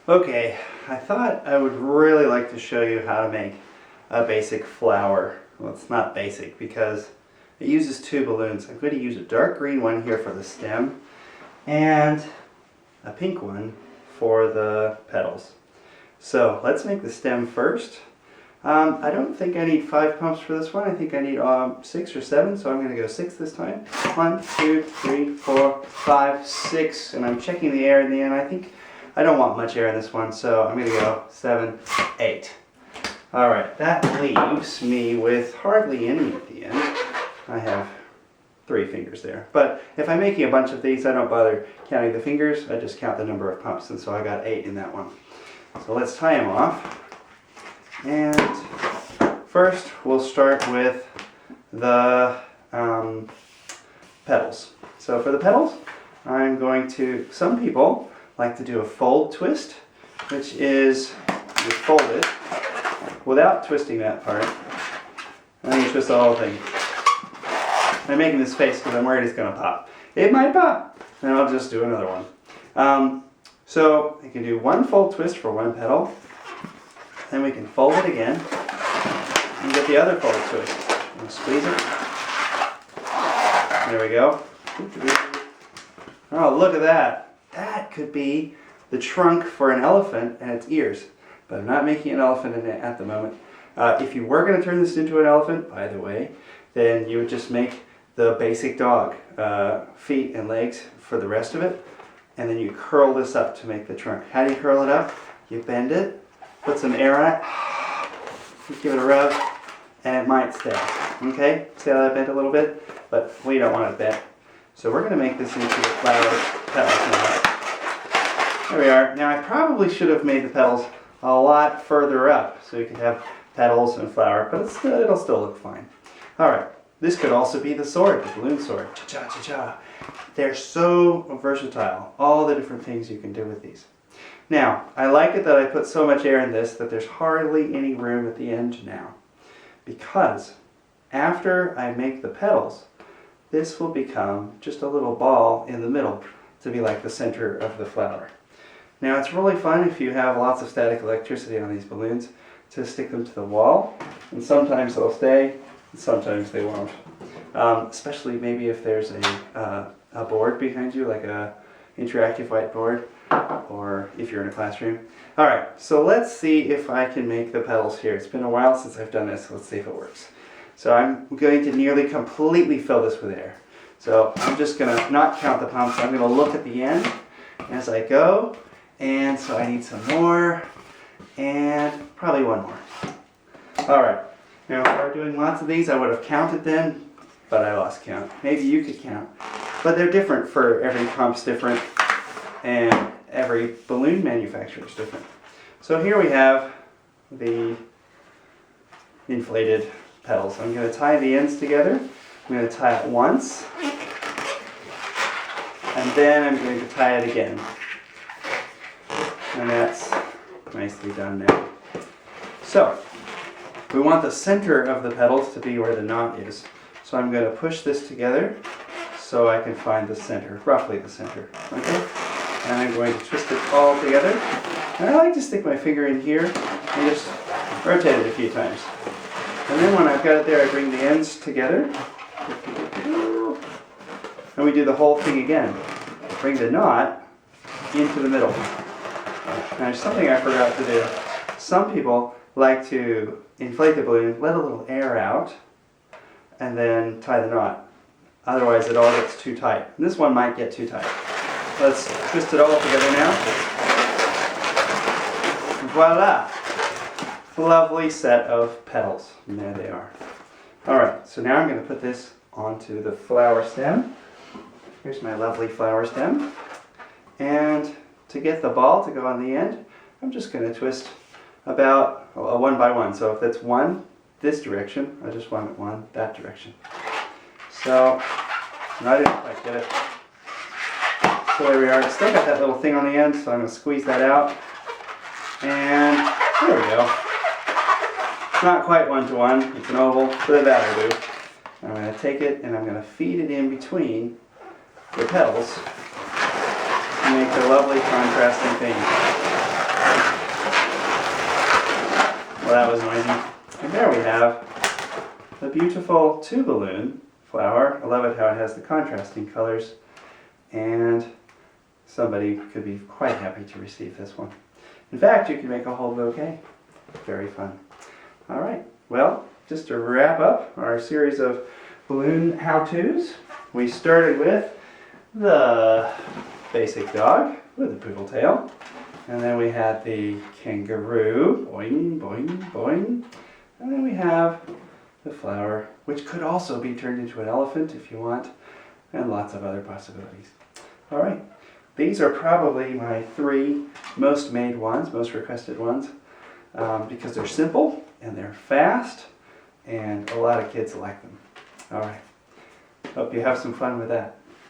Okay, I thought I would really like to show you how to make a basic flower. Well, it's not basic because it uses two balloons. I'm going to use a dark green one here for the stem and a pink one for the petals. So let's make the stem first. I don't think I need 5 pumps for this one. I think I need 6 or 7, so I'm going to go 6 this time. 1, 2, 3, 4, 5, 6, and I'm checking the air in the end. I don't want much air in this one, so I'm going to go 7, 8. Alright, that leaves me with hardly any at the end. I have 3 fingers there. But if I'm making a bunch of these, I don't bother counting the fingers. I just count the number of pumps, and so I got 8 in that one. So let's tie them off. And first, we'll start with the petals. So for the petals, I'm going to, some people like to do a fold twist, which is you fold it without twisting that part, and then you twist the whole thing. I'm making this face because I'm worried it's going to pop. It might pop, and I'll just do another one. So you can do one fold twist for one petal, then we can fold it again and get the other fold twist. And squeeze it. There we go. Oh, look at that. That could be the trunk for an elephant and its ears. But I'm not making an elephant in it at the moment. If you were going to turn this into an elephant, by the way, then you would just make the basic dog, feet and legs for the rest of it. And then you curl this up to make the trunk. How do you curl it up? You bend it, put some air on it, give it a rub, and it might stay. Okay? See how that bent a little bit? But we don't want it bent. So we're going to make this into the flower petals now. There we are. Now I probably should have made the petals a lot further up so you could have petals and flower, but it'll still look fine. Alright, this could also be the sword, the balloon sword. Cha-cha-cha-cha. They're so versatile, all the different things you can do with these. Now, I like it that I put so much air in this that there's hardly any room at the end now. Because after I make the petals, this will become just a little ball in the middle to be like the center of the flower. Now it's really fun if you have lots of static electricity on these balloons to stick them to the wall, and sometimes they'll stay, and sometimes they won't. Especially maybe if there's a board behind you, like a interactive whiteboard, or if you're in a classroom. Alright, so let's see if I can make the petals here. It's been a while since I've done this, so let's see if it works. So I'm going to nearly completely fill this with air. So I'm just going to not count the pumps. I'm going to look at the end as I go. And so I need some more, and probably one more. Alright, now if I were doing lots of these, I would have counted them, but I lost count. Maybe you could count. But they're different for every pump's different, and every balloon manufacturer is different. So here we have the inflated petals. I'm going to tie the ends together. I'm going to tie it once, and then I'm going to tie it again. And that's nicely done now. So, we want the center of the petals to be where the knot is. So I'm going to push this together so I can find the center, roughly the center. Okay? And I'm going to twist it all together. And I like to stick my finger in here and just rotate it a few times. And then when I've got it there, I bring the ends together. And we do the whole thing again. Bring the knot into the middle. Now, there's something I forgot to do. Some people like to inflate the balloon, let a little air out, and then tie the knot. Otherwise, it all gets too tight. And this one might get too tight. Let's twist it all together now. Voila! Lovely set of petals. And there they are. Alright, so now I'm going to put this onto the flower stem. Here's my lovely flower stem. And to get the ball to go on the end, I'm just going to twist about a 1 by 1. So if that's 1 this direction, I just want it 1 that direction. So, I didn't quite get it. So there we are. It's still got that little thing on the end, so I'm going to squeeze that out. And there we go. Not quite 1 to 1. It's an oval, but that'll do. I'm going to take it and I'm going to feed it in between the petals to make a lovely contrasting thing. Well, that was noisy. And there we have the beautiful two balloon flower. I love it how it has the contrasting colors, and somebody could be quite happy to receive this one. In fact, you can make a whole bouquet. Very fun. All right, well, just to wrap up our series of balloon how-tos, we started with the basic dog with the poodle tail, and then we had the kangaroo, boing, boing, boing, and then we have the flower, which could also be turned into an elephant if you want, and lots of other possibilities. All right, these are probably my 3 most made ones, most requested ones, because they're simple and they're fast, and a lot of kids like them. All right, hope you have some fun with that.